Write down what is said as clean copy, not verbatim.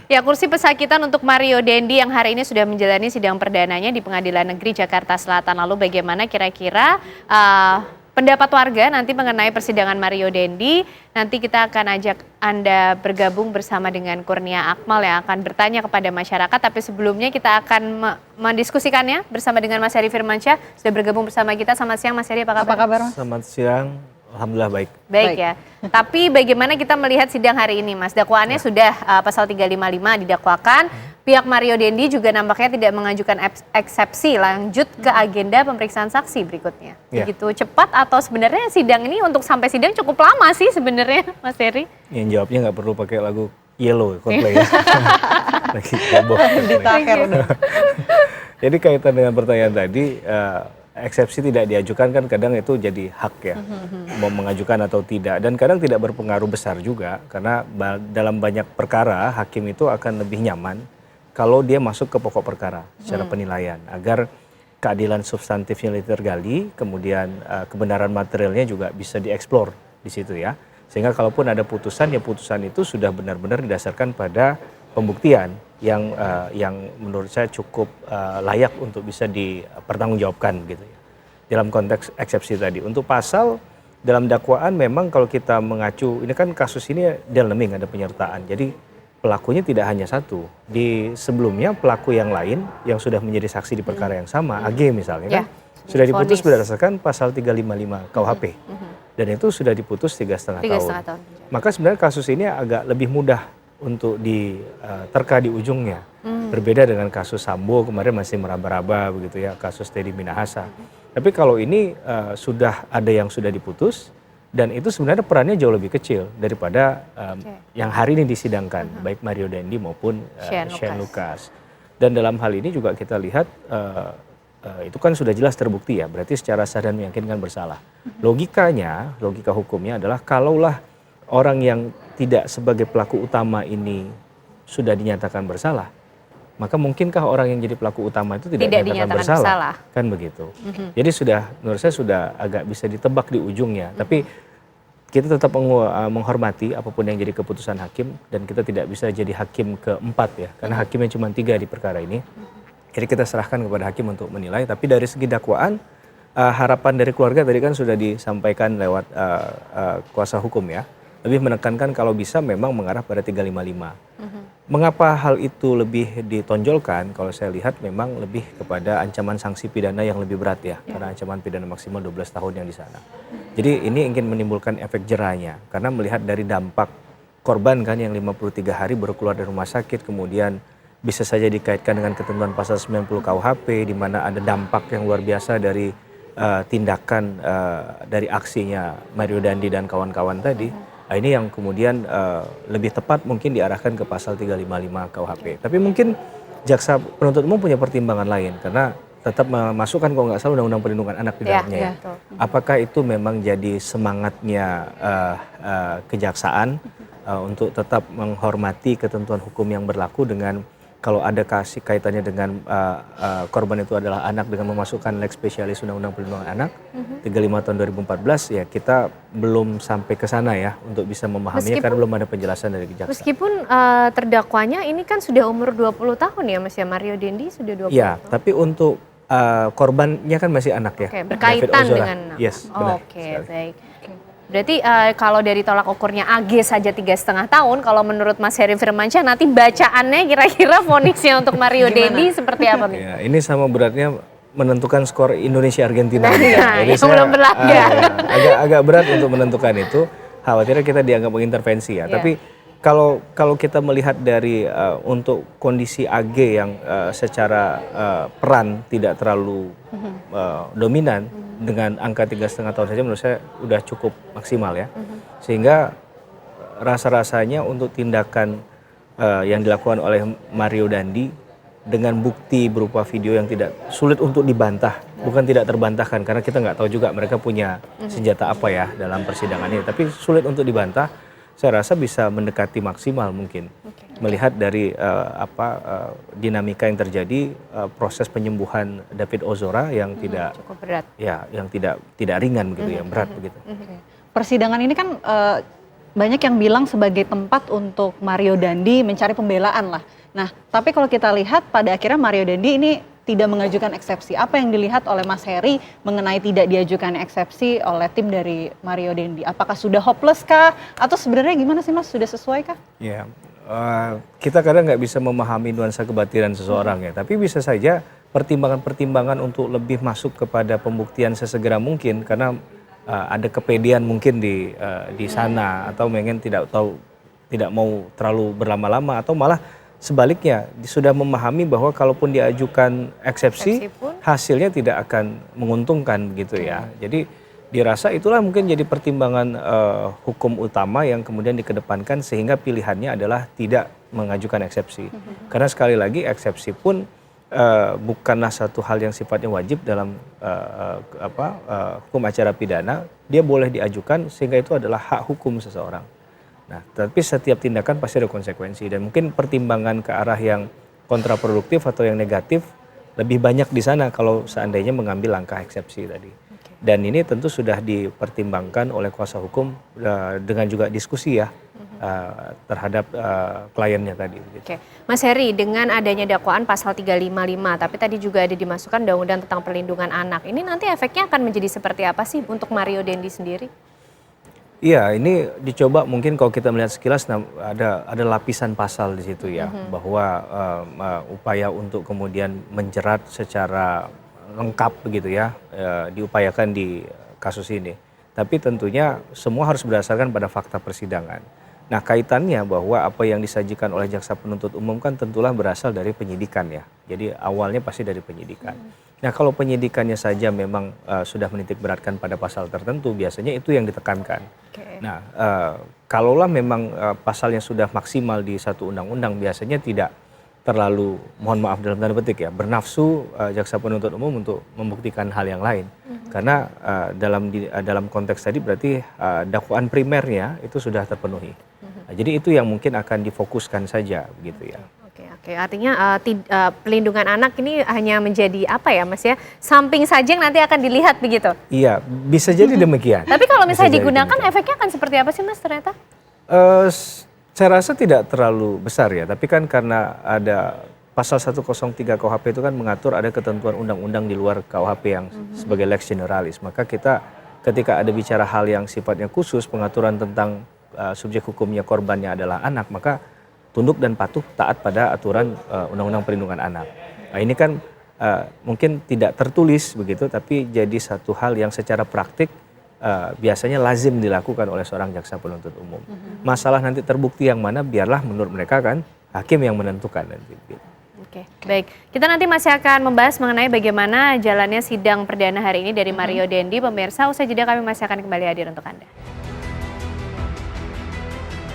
Ya, kursi pesakitan untuk Mario Dendi yang hari ini sudah menjalani sidang perdananya di Pengadilan Negeri Jakarta Selatan. Lalu bagaimana kira-kira pendapat warga nanti mengenai persidangan Mario Dendi? Nanti kita akan ajak Anda bergabung bersama dengan Kurnia Akmal yang akan bertanya kepada masyarakat. Tapi sebelumnya kita akan mendiskusikannya bersama dengan Mas Heri Firmansyah. Sudah bergabung bersama kita. Selamat siang Mas Heri, apa kabar? Apa kabar, Mas? Selamat siang, alhamdulillah baik. Baik ya. Tapi bagaimana kita melihat sidang hari ini, Mas? Dakwaannya sudah pasal 355 didakwakan. Pihak Mario Dendi juga nampaknya tidak mengajukan eksepsi. Lanjut ke agenda pemeriksaan saksi berikutnya. Begitu cepat atau sebenarnya sidang ini untuk sampai sidang cukup lama sih sebenarnya, Mas Heri? Yang jawabnya nggak perlu pakai lagu Yellow, Coldplay ya. Lagi heboh. Jadi kaitan dengan pertanyaan tadi, eksepsi tidak diajukan kan kadang itu jadi hak ya, mau mengajukan atau tidak. Dan kadang tidak berpengaruh besar juga, karena dalam banyak perkara hakim itu akan lebih nyaman kalau dia masuk ke pokok perkara secara penilaian. Agar keadilan substantifnya tergali, kemudian kebenaran materialnya juga bisa dieksplor di situ ya. Sehingga kalaupun ada putusan, ya putusan itu sudah benar-benar didasarkan pada pembuktian yang menurut saya cukup layak untuk bisa dipertanggungjawabkan gitu ya. Dalam konteks eksepsi tadi. Untuk pasal dalam dakwaan memang kalau kita mengacu, ini kan kasus ini dalaming ada penyertaan. Jadi pelakunya tidak hanya satu. Di sebelumnya pelaku yang lain yang sudah menjadi saksi di perkara yang sama, AG misalnya kan, sudah diputus berdasarkan pasal 355 KUHP. Dan itu sudah diputus 3,5 tahun. Maka sebenarnya kasus ini agak lebih mudah untuk diterka di ujungnya. Berbeda dengan kasus Sambo kemarin masih meraba-raba begitu ya, kasus Teddy Minahasa. Tapi kalau ini sudah ada yang sudah diputus dan itu sebenarnya perannya jauh lebih kecil daripada yang hari ini disidangkan, baik Mario Dendi maupun Shane Lucas. Dan dalam hal ini juga kita lihat itu kan sudah jelas terbukti ya, berarti secara sah dan meyakinkan bersalah. Logikanya, logika hukumnya adalah kalaulah orang yang tidak sebagai pelaku utama ini sudah dinyatakan bersalah, maka mengkinkah orang yang jadi pelaku utama itu tidak dinyatakan bersalah? Kan begitu. Jadi sudah, menurut saya sudah agak bisa ditebak di ujungnya. Tapi kita tetap menghormati apapun yang jadi keputusan hakim, dan kita tidak bisa jadi hakim keempat ya, karena hakimnya cuma 3 di perkara ini. Jadi kita serahkan kepada hakim untuk menilai. Tapi dari segi dakwaan, harapan dari keluarga tadi kan sudah disampaikan lewat kuasa hukum ya. Lebih menekankan kalau bisa memang mengarah pada 355. Mengapa hal itu lebih ditonjolkan? Kalau saya lihat memang lebih kepada ancaman sanksi pidana yang lebih berat ya. Karena ancaman pidana maksimal 12 tahun yang di sana. Jadi ini ingin menimbulkan efek jerahnya. Karena melihat dari dampak korban kan yang 53 hari baru keluar dari rumah sakit, kemudian bisa saja dikaitkan dengan ketentuan pasal 90 KUHP, di mana ada dampak yang luar biasa dari tindakan dari aksinya Mario Dendi dan kawan-kawan tadi. Nah, ini yang kemudian lebih tepat mungkin diarahkan ke pasal 355 KUHP. Tapi mungkin jaksa penuntut umum punya pertimbangan lain, karena tetap memasukkan kalau nggak salah Undang-Undang Perlindungan Anak di dalamnya ya. Apakah itu memang jadi semangatnya kejaksaan untuk tetap menghormati ketentuan hukum yang berlaku, dengan kalau ada kaitannya dengan korban itu adalah anak, dengan memasukkan lex specialis Undang-Undang Perlindungan Anak 35 tahun 2014, ya kita belum sampai ke sana ya untuk bisa memahaminya, karena belum ada penjelasan dari kejaksaan. Meskipun terdakwanya ini kan sudah umur 20 tahun ya Mas ya, Mario Dendi sudah 20 ya, tahun. tapi untuk korbannya kan masih anak ya. Berkaitan dengan anak. Yes, benar. Baik. Berarti kalau dari tolak ukurnya AG saja 3,5 tahun, kalau menurut Mas Heri Firmansyah nanti bacaannya kira-kira vonisnya untuk Mario Dendi seperti apa nih? Ya, ini sama beratnya menentukan skor Indonesia-Argentina. Jadi yang belum berlaga. Agak berat untuk menentukan itu, khawatirnya kita dianggap mengintervensi ya. Tapi kalau kita melihat dari untuk kondisi AG yang secara peran tidak terlalu dominan, dengan angka 3,5 tahun saja menurut saya udah cukup maksimal ya. Sehingga rasa-rasanya untuk tindakan yang dilakukan oleh Mario Dendi dengan bukti berupa video yang tidak sulit untuk dibantah, bukan tidak terbantahkan, karena kita nggak tahu juga mereka punya senjata apa ya dalam persidangan ini, tapi sulit untuk dibantah. Saya rasa bisa mendekati maksimal mungkin. Melihat dari dinamika yang terjadi, proses penyembuhan David Ozora yang tidak cukup berat. Ya, yang tidak ringan begitu, yang berat begitu. Persidangan ini kan banyak yang bilang sebagai tempat untuk Mario Dandi mencari pembelaan lah. Nah, tapi kalau kita lihat pada akhirnya Mario Dandi ini tidak mengajukan eksepsi. Apa yang dilihat oleh Mas Heri mengenai tidak diajukan eksepsi oleh tim dari Mario Dandi? Apakah sudah hopeless kah? Atau sebenarnya gimana sih Mas? Sudah sesuai kah? Ya, kita kadang nggak bisa memahami nuansa kebatinan seseorang ya, tapi bisa saja pertimbangan-pertimbangan untuk lebih masuk kepada pembuktian sesegera mungkin karena ada kepedean mungkin di sana atau mungkin tidak mau terlalu berlama-lama atau malah sebaliknya sudah memahami bahwa kalaupun diajukan eksepsi hasilnya tidak akan menguntungkan gitu ya. Jadi dirasa itulah mungkin jadi pertimbangan hukum utama yang kemudian dikedepankan sehingga pilihannya adalah tidak mengajukan eksepsi. Karena sekali lagi eksepsi pun bukanlah satu hal yang sifatnya wajib dalam hukum acara pidana, dia boleh diajukan sehingga itu adalah hak hukum seseorang. Nah, tapi setiap tindakan pasti ada konsekuensi dan mungkin pertimbangan ke arah yang kontraproduktif atau yang negatif lebih banyak di sana kalau seandainya mengambil langkah eksepsi tadi. Dan ini tentu sudah dipertimbangkan oleh kuasa hukum dengan juga diskusi ya terhadap kliennya tadi. Oke, Mas Heri, dengan adanya dakwaan pasal 355, tapi tadi juga ada dimasukkan undang-undang tentang perlindungan anak. Ini nanti efeknya akan menjadi seperti apa sih untuk Mario Dendi sendiri? Iya, ini dicoba mungkin kalau kita melihat sekilas ada lapisan pasal di situ ya, bahwa upaya untuk kemudian menjerat secara lengkap begitu ya, diupayakan di kasus ini. Tapi tentunya semua harus berdasarkan pada fakta persidangan. Nah, kaitannya bahwa apa yang disajikan oleh jaksa penuntut umum kan tentulah berasal dari penyidikan ya. Jadi awalnya pasti dari penyidikan. Nah, kalau penyidikannya saja memang sudah menitik beratkan pada pasal tertentu, biasanya itu yang ditekankan. Nah, kalaulah memang pasalnya sudah maksimal di satu undang-undang, biasanya tidak terlalu, mohon maaf dalam tanda petik ya, bernafsu jaksa penuntut umum untuk membuktikan hal yang lain. Karena dalam konteks tadi berarti dakwaan primernya itu sudah terpenuhi. Nah, jadi itu yang mungkin akan difokuskan saja begitu ya. Oke, artinya pelindungan anak ini hanya menjadi apa ya Mas ya, samping saja yang nanti akan dilihat begitu? Iya, bisa jadi demikian. Tapi kalau misalnya digunakan efeknya akan seperti apa sih Mas ternyata? Saya rasa tidak terlalu besar ya, tapi kan karena ada pasal 103 KUHP itu kan mengatur ada ketentuan undang-undang di luar KUHP yang sebagai lex generalis. Maka kita ketika ada bicara hal yang sifatnya khusus, pengaturan tentang subjek hukumnya korbannya adalah anak, maka tunduk dan patuh taat pada aturan Undang-Undang Perlindungan Anak. Nah, ini kan mungkin tidak tertulis begitu, tapi jadi satu hal yang secara praktik biasanya lazim dilakukan oleh seorang jaksa penuntut umum. Masalah nanti terbukti yang mana, biarlah menurut mereka kan hakim yang menentukan nanti. Oke, baik. Kita nanti masih akan membahas mengenai bagaimana jalannya sidang perdana hari ini dari Mario Dendi. Pemirsa, usai jeda kami masih akan kembali hadir untuk Anda.